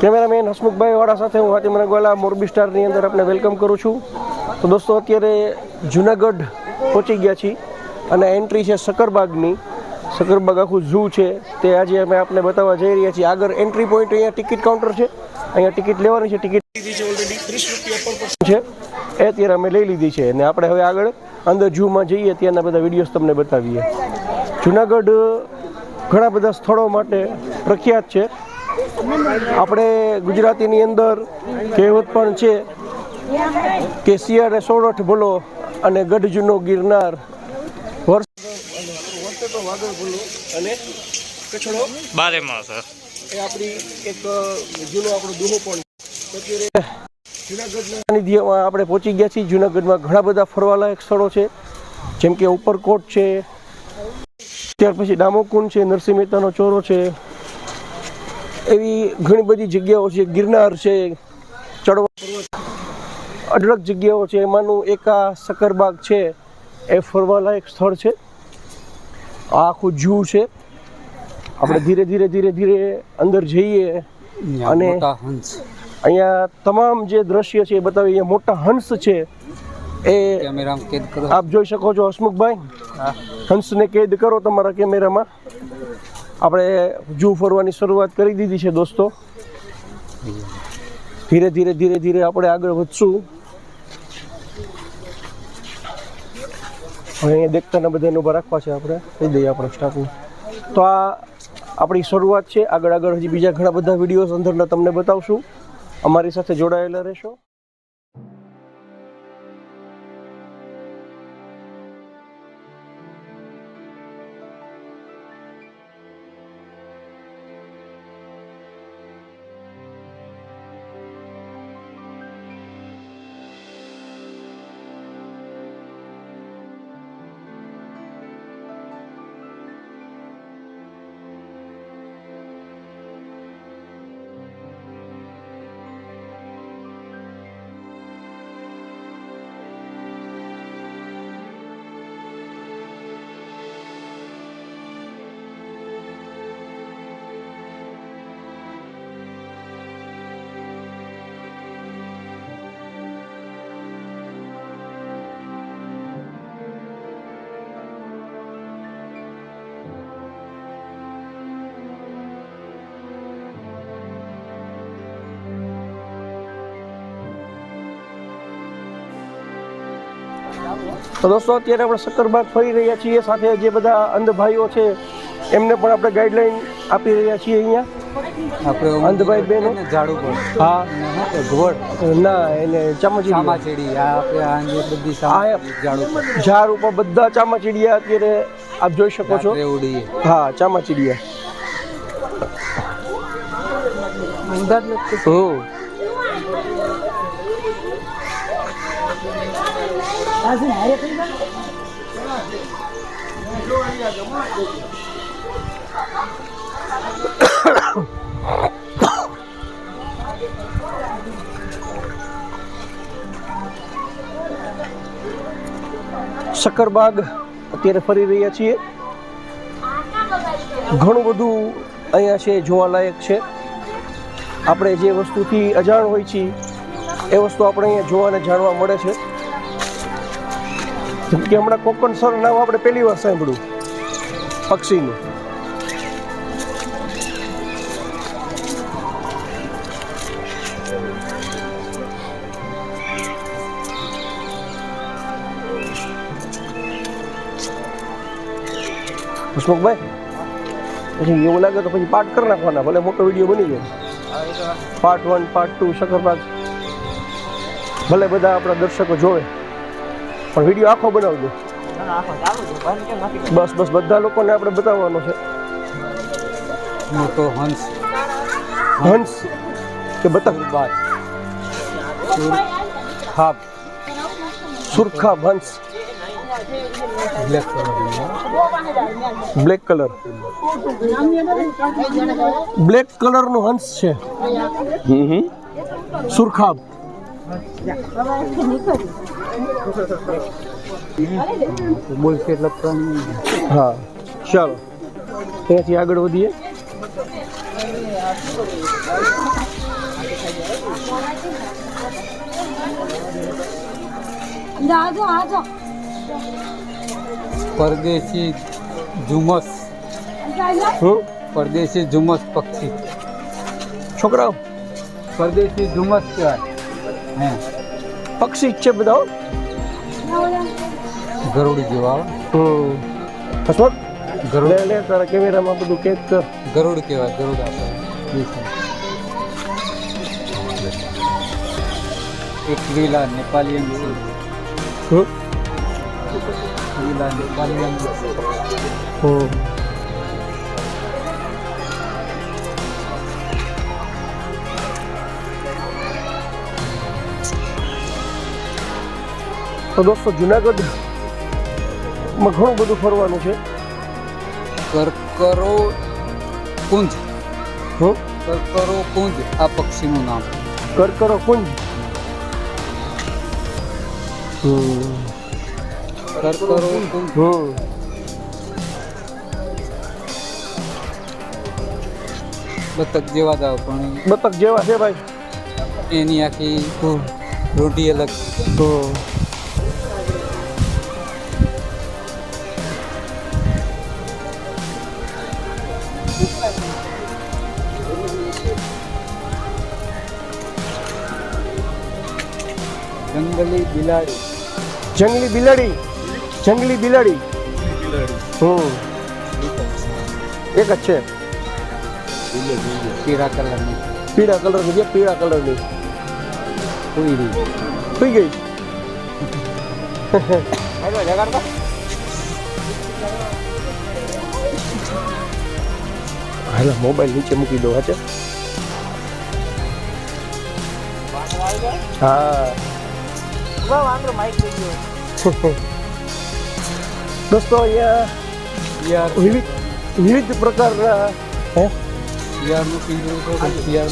Cameraman Hasmukhbhai વાળા સાથે હું હાથી મનગવાલા મોરબી સ્ટારની અંદર આપણે વેલકમ કરું છું. તો દોસ્તો અત્યારે જુનાગઢ પહોંચી ગયા છીએ અને એન્ટ્રી છે શકરબાગની. શકરબાગ આખું ઝૂ છે તે આજે અમે આપને બતાવવા જઈ રહ્યા છીએ. આગળ એન્ટ્રી પોઈન્ટ અહીંયા ટિકિટ કાઉન્ટર છે, અહીંયા ટિકિટ લેવાની છે. ટિકિટ લીધી છે ઓલરેડી 30 રૂપિયા પર પર્સન છે એ અત્યારે અમે લઈ લીધી છે અને આપણે હવે આગળ અંદર ઝૂમાં જઈએ ત્યાંના બધા વિડીયોઝ તમને બતાવીએ. જુનાગઢ ઘણા બધા સ્થળો માટે પ્રખ્યાત છે. આપણે ગુજરાતીની અંદર કહેવત પણ છે કે શિયાળે સોરઠ ભલો અને ગઢ જૂનો ગિરનાર, વર્ષે વાગડ ભલો અને કચ્છડો બારે માસ. એ આપણી એક જૂનો આપણો દુહો પણ અત્યારે જુનાગઢના સાનિધ્યમાં આપણે પહોંચી ગયા છીએ. જુનાગઢમાં ઘણા બધા ફરવાલાયક સ્થળો છે, જેમ કે ઉપરકોટ છે, ત્યાર પછી ડામોકુંડ છે, નરસિંહ મહેતાનો ચોરો છે, એવી ઘણી બધી જગ્યાઓ છે. ગિરનાર છે, ચડવા અઢળક જગ્યાઓ છે. એમાંનું એક આ શકરબાગ છે એ ફરવાલાયક સ્થળ છે. આ આખું ઝૂ છે. આપણે ધીરે ધીરે અંદર જઈએ અને અહીંયા તમામ જે દ્રશ્ય છે એ બતાવીએ. અહીંયા મોટા હંસ છે એ આપ જોઈ શકો છો. હસમુખભાઈ, હંસને કેદ કરો તમારા કેમેરામાં. આપણે ઝૂ ફરવાની શરૂઆત કરી દીધી છે દોસ્તો. ધીરે ધીરે આપણે આગળ વધશું. હવે અહીંયા દેખતાના બધાને ઊભા રાખવા છે. આપણે કહી દઈએ આપણા સ્ટાફને. તો આ આપણી શરૂઆત છે. આગળ હજી બીજા ઘણા બધા વિડીયોઝ અંદરના તમને બતાવશું. અમારી સાથે જોડાયેલા રહેશો. તો દોસ્તો અત્યારે આપણે શકરબાગ ફરી રહ્યા છીએ. સાથે જે બધા અંધભાઈઓ છે એમને પણ આપણે ગાઈડલાઈન આપી રહ્યા છીએ. અહીંયા આપણે અંધભાઈ બેનો ઝાડ ઉપર હા ના એને ચામાચીડી ઝાડ ઉપર બધા ચામાચીડિયા અત્યારે આપ જોઈ શકો છો. હા, ચામાચીડિયા. શકરબાગ અત્યારે ફરી રહ્યા છીએ. ઘણું બધું અહીંયા છે જોવાલાયક છે. આપણે જે વસ્તુથી અજાણ હોય છીએ એ વસ્તુ આપણે અહીંયા જોવાને જાણવા મળે છે. જેમ કે હમણાં કોકણ સર નામ આપણે પહેલી વાર સાંભળ્યું પક્ષીનું. હસમુખભાઈ, પછી એવું લાગે તો પછી પાર્ટ કરી નાખવાના. ભલે મોટો વિડીયો બની ગયો. પાર્ટ 1, પાર્ટ 2 શકરબાગ ભલે બધા આપણા દર્શકો જોવે, પણ વિડીયો આખો બનાવજો. બસ બધા લોકોને આપણે બતાવવાનો છે. મોટો હંસ કે બતક સુરખાબ હંસ, બ્લેક કલર નું હંસ છે. સુરખાબ બોલશે એટલે હા ચાલો ત્યાંથી આગળ વધીએ. परदेशी झुमस परदेशी झुमस पक्षी છોકરાઓ परदेशी झुमस કહેવાય હે પક્ષી જ છે બધા. ગરુડ જેવા હસમત ગરુડ લે તારા કેમેરામાં બધું કેચ કર. ગરુડ કહેવાય ગરુડ આપણે એક લીલા નેપાલિયન છે લીલા નેપાલિયન તો દોસ્તો જુનાગઢમાં ઘણું બધું ફરવાનું છે. કરકરો કુંજ કરકરો કુંજ આ પક્ષીનું નામ કરકરો કુંજ. કરકરો કુંજ બતક જેવા જ આવે પણ બતક જેવા છે ભાઈ. એની આખી રોટી અલગ જંગલી બિલાડી જંગલી બિલાડી જંગલી બિલાડી એક જ છે પીળા કલરની પીળા કલરની છે પીળા કલરની સુઈ રહી સુઈ ગઈ. હાલો મોબાઈલ નીચે મૂકી દો. છે હા દોસ્તો અહીંયા વિવિધ પ્રકારના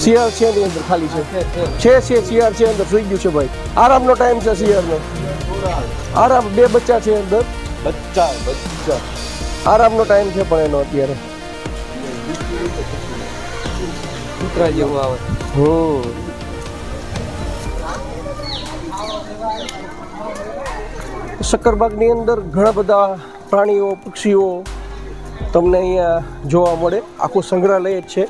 શિયાળ છે એની અંદર ખાલી છે શિયાળ છે અંદર સુઈ ગયું છે ભાઈ. આરામનો ટાઈમ છે શિયાળનો. આરામ 2 બચ્ચા છે અંદર બચ્ચા આરામનો ટાઈમ છે પણ એનો અત્યારે કૂતરા જેવું આવે. શક્કરબાગની અંદર ઘણા બધા પ્રાણીઓ પક્ષીઓ તમને અહીંયા જોવા મળે. આખું સંગ્રહાલય જ છે.